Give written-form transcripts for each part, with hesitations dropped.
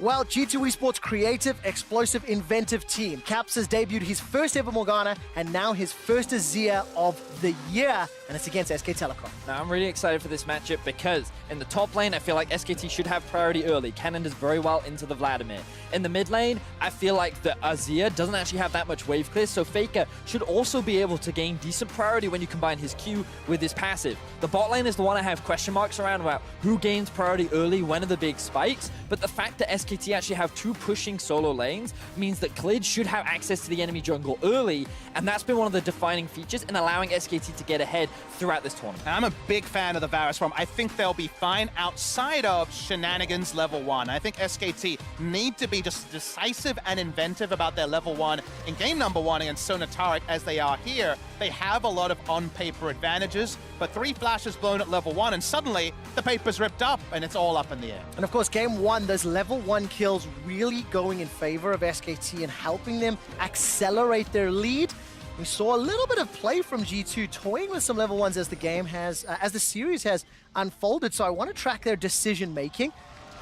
Well, G2 Esports creative, explosive, inventive team. Caps has debuted his first ever Morgana and now his first Azir of the year, and it's against SK Telecom. Now, I'm really excited for this matchup because in the top lane, I feel like SKT should have priority early. Cannon does very well into the Vladimir. In the mid lane, I feel like the Azir doesn't actually have that much wave clear, so Faker should also be able to gain decent priority when you combine his Q with his passive. The bot lane is the one I have question marks around about who gains priority early, when are the big spikes, but the fact that SKT actually have two pushing solo lanes means that Klid should have access to the enemy jungle early, and that's been one of the defining features in allowing SKT to get ahead throughout this tournament. I'm a big fan of the Varus farm. I think they'll be fine outside of shenanigans level 1. I think SKT need to be just decisive and inventive about their level 1 in game number 1 against Sonataric as they are here. They have a lot of on-paper advantages, but 3 flashes blown at level 1 and suddenly the paper's ripped up and it's all up in the air. And of course, game 1, those level 1 kills really going in favor of SKT and helping them accelerate their lead. We saw a little bit of play from G2 toying with some level 1s as the game has, as the series has unfolded. So I want to track their decision making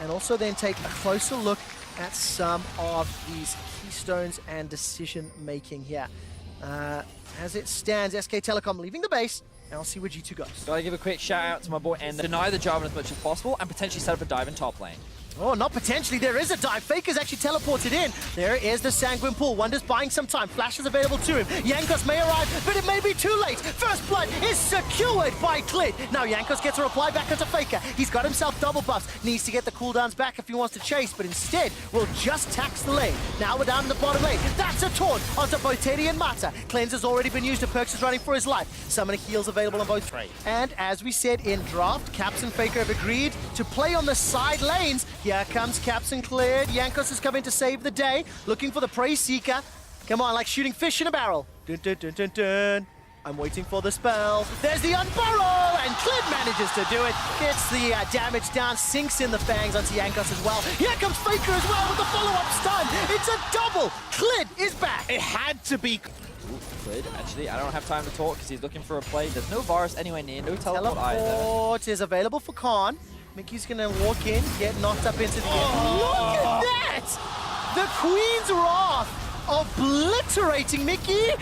and also then take a closer look at some of these keystones and decision making here. As it stands, SK Telecom leaving the base. And I'll see where G2 goes. Gotta give a quick shout out to my boy and deny the Jarvan as much as possible and potentially set up a dive in top lane. Oh, not potentially. There is a dive. Faker's actually teleported in. There is the Sanguine Pool. Wonder's buying some time. Flash is available to him. Jankos may arrive, but it may be too late. First blood is secured by Klid. Now Jankos gets a reply back onto Faker. He's got himself double buffs. Needs to get the cooldowns back if he wants to chase, but instead will just tax the lane. Now we're down in the bottom lane. That's a taunt onto both Teddy and Mata. Cleanse has already been used. Perks is running for his life. Summoning heals available on both trades. And as we said in draft, Caps and Faker have agreed to play on the side lanes. Here comes Caps and cleared. Jankos is coming to save the day, looking for the Prey Seeker. Come on, like shooting fish in a barrel. Dun, dun, dun, dun, dun. I'm waiting for the spell. There's the unburrow, and Klid manages to do it. Gets the damage down, sinks in the fangs onto Jankos as well. Here comes Faker as well with the follow-up stun. It's a double. Klid is back. It had to be. Ooh, Klid, actually, I don't have time to talk because he's looking for a play. There's no Varus anywhere near, no teleport either. Teleport is available for Khan. Mickey's gonna walk in, get knocked up into the air. Look at that! The Queen's Wrath obliterating Mickey.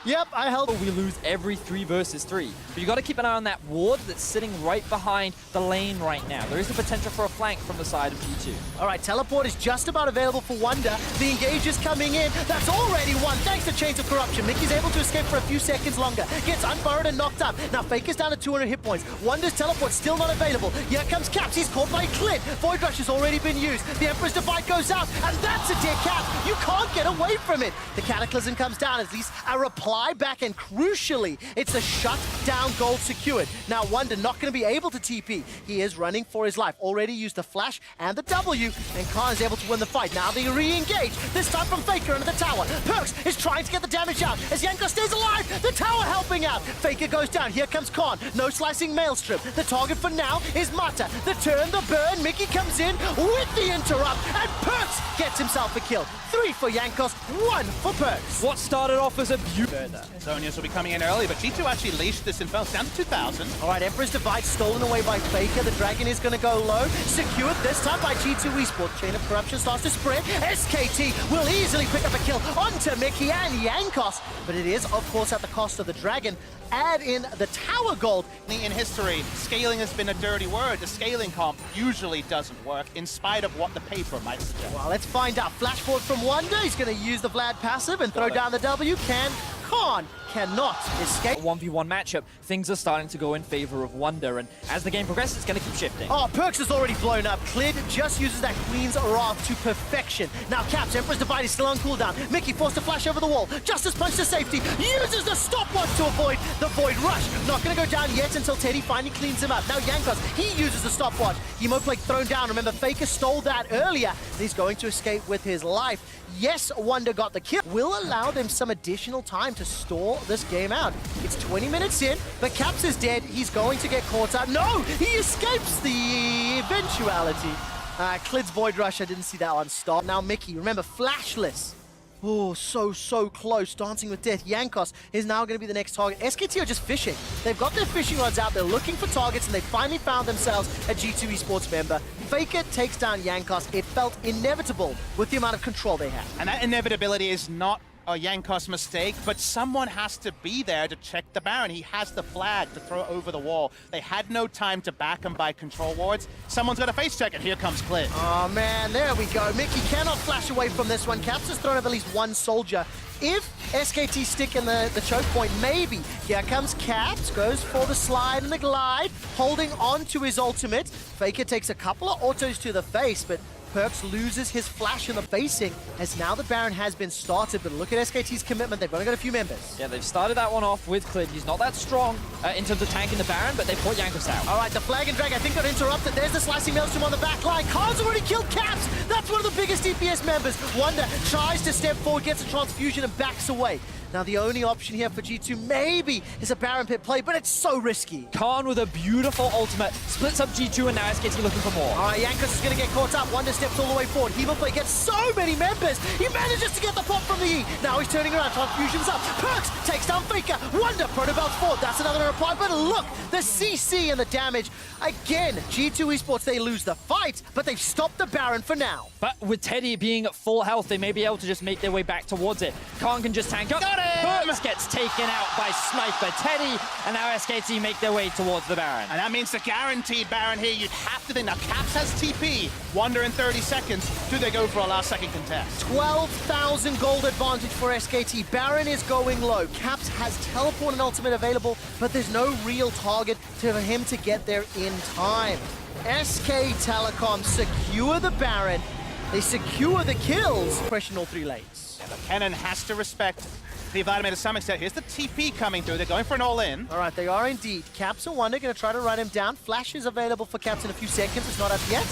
Yep, I held. We lose every 3 versus 3. But you got to keep an eye on that ward that's sitting right behind the lane right now. There is the potential for a flank from the side of G2. All right, teleport is just about available for Wonder. The engage is coming in. That's already won thanks to Chains of Corruption. Mickey's able to escape for a few seconds longer. Gets unburrowed and knocked up. Now Faker's down to 200 hit points. Wonder's teleport still not available. Here comes Caps. He's caught by Klid. Void Rush has already been used. The Emperor's Divide goes out, and that's a dead Cap. You can't get away from it. The Cataclysm comes down, at least a reply back, and crucially, it's a shut-down gold secured. Now Wonder not going to be able to TP. He is running for his life. Already used the flash and the W, and Khan is able to win the fight. Now they re-engage, this time from Faker under the tower. Perks is trying to get the damage out as Jankos stays alive. The tower helping out. Faker goes down. Here comes Khan. No slicing Maelstrom. The target for now is Mata. The turn, the burn. Mickey comes in with the interrupt, and Perks gets himself a kill. 3 for Jankos, 1 for Perks. What started off as a beauty. Zonias will be coming in early, but G2 actually leashed this Infernal down to 2,000. All right, Emperor's Divide stolen away by Faker. The Dragon is going to go low. Secured this time by G2 Esports. Chain of Corruption starts to spread. SKT will easily pick up a kill onto Mickey and Jankos, but it is, of course, at the cost of the Dragon. Add in the tower gold. In history, scaling has been a dirty word. The scaling comp usually doesn't work, in spite of what the paper might suggest. Well, let's find out. Flash forward from Wonder. He's going to use the Vlad passive and throw down the W. Khan cannot escape. 1v1 matchup, things are starting to go in favor of Wonder, and as the game progresses, it's going to keep shifting. Oh, Perks is already blown up. Klid just uses that Queen's Wrath to perfection. Now Caps, Emperor's Divide is still on cooldown. Mickey forced to flash over the wall. Justice Punch to safety. Uses the stopwatch to avoid the Void Rush. Not going to go down yet until Teddy finally cleans him up. Now Jankos, he uses the stopwatch. Emo Plague thrown down. Remember, Faker stole that earlier. He's going to escape with his life. Yes, Wonder got the kill. Will allow them some additional time to stall this game out. It's 20 minutes in, but Caps is dead. He's going to get caught up. No! He escapes the eventuality. Klid's Void Rush, I didn't see that one stop. Now Mickey, remember, flashless. Oh, so close. Dancing with Death. Jankos is now going to be the next target. SKT are just fishing. They've got their fishing rods out. They're looking for targets, and they finally found themselves a G2 Esports member. Faker takes down Jankos. It felt inevitable with the amount of control they had. And that inevitability is not a Jankos mistake, but someone has to be there to check the Baron. He has the flag to throw over the wall. They had no time to back him by control wards. Someone's got a face check, and here comes Clit. Oh man, there we go. Mickey cannot flash away from this one. Caps has thrown up at least one soldier. If SKT stick in the choke point, maybe. Here comes Caps, goes for the slide and the glide, holding on to his ultimate. Faker takes a couple of autos to the face, but Perkz loses his flash in the facing as now the Baron has been started. But look at SKT's commitment. They've only got a few members. Yeah, they've started that one off with Clid. He's not that strong in terms of tanking the Baron, but they put Jankos out. All right, the flag and drag, I think, got interrupted. There's the slicing maelstrom on the back line. Khan's already killed Caps. That's one of the biggest DPS members. Wonder tries to step forward, gets a transfusion, and backs away. Now, the only option here for G2 maybe is a Baron pit play, but it's so risky. Khan with a beautiful ultimate splits up G2, and now SKT looking for more. All right, Jankos is going to get caught up. Wonder steps all the way forward. Hemoplay gets so many members. He manages to get the pop from the E. Now he's turning around. Transfusion's up. Perkz takes down Faker. Wonder Protobelt's forward. That's another reply. But look, the CC and the damage. Again, G2 Esports, they lose the fight, but they've stopped the Baron for now. But with Teddy being at full health, they may be able to just make their way back towards it. Khan can just tank up. Got him! Perkz gets taken out by Sniper Teddy, and now SKT make their way towards the Baron. And that means the guaranteed Baron here. You'd have to think. Now, Caps has TP. Wonder in 30 seconds. Do they go for a last-second contest? 12,000 gold advantage for SKT. Baron is going low. Caps has teleport and ultimate available, but there's no real target for him to get there in time. SK Telecom secure the Baron. They secure the kills. Pressure all three lanes. Yeah, but Kennen has to respect the Vladimir to some extent. Here's the TP coming through. They're going for an all-in. All right, they are indeed. Caps and Wonder going to try to run him down. Flash is available for Caps in a few seconds. It's not up yet.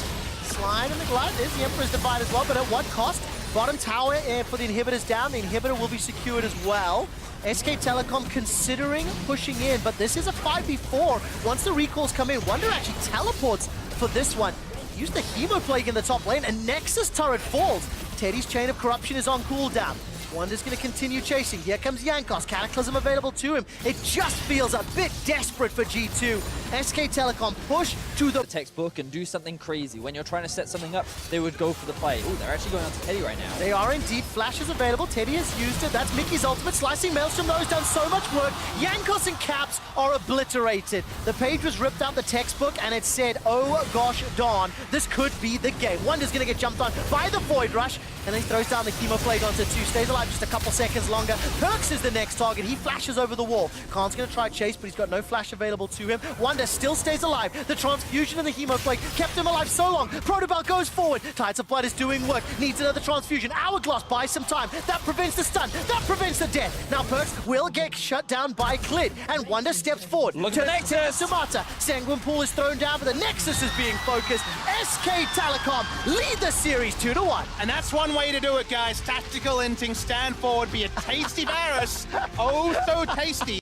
Slide and the glide. There's the Emperor's Divide as well, but at what cost? Bottom tower for the inhibitors down. The inhibitor will be secured as well. SK Telecom considering pushing in, but this is a 5v4. Once the recalls come in, Wonder actually teleports for this one. Use the Hemo Plague in the top lane, and Nexus turret falls. Teddy's Chain of Corruption is on cooldown. Wonder's going to continue chasing. Here comes Jankos. Cataclysm available to him. It just feels a bit desperate for G2. SK Telecom push to the textbook and do something crazy. When you're trying to set something up, they would go for the play. Oh, they're actually going on to Teddy right now. They are indeed. Flash is available. Teddy has used it. That's Mickey's ultimate. Slicing Maelstrom, though, has done so much work. Jankos and Caps are obliterated. The page was ripped out the textbook, and it said, oh gosh, Dawn, this could be the game. Wonder's going to get jumped on by the Void Rush, and then he throws down the Chemo Plague onto 2. Stays alive just a couple seconds longer. Perkz is the next target. He flashes over the wall. Khan's going to try chase, but he's got no flash available to him. Wonder still stays alive. The transfusion and the Hemo Plague kept him alive so long. Protobelt goes forward. Tides of Blood is doing work. Needs another transfusion. Hourglass buys some time. That prevents the stun. That prevents the death. Now Perkz will get shut down by Clid, and Wonder steps forward. Look at the Nexus! Sumata. Sanguine Pool is thrown down, but the Nexus is being focused. SK Telecom lead the series 2-1. And that's one way to do it, guys. Tactical inting, stand forward, be a tasty Varus. Oh, so tasty.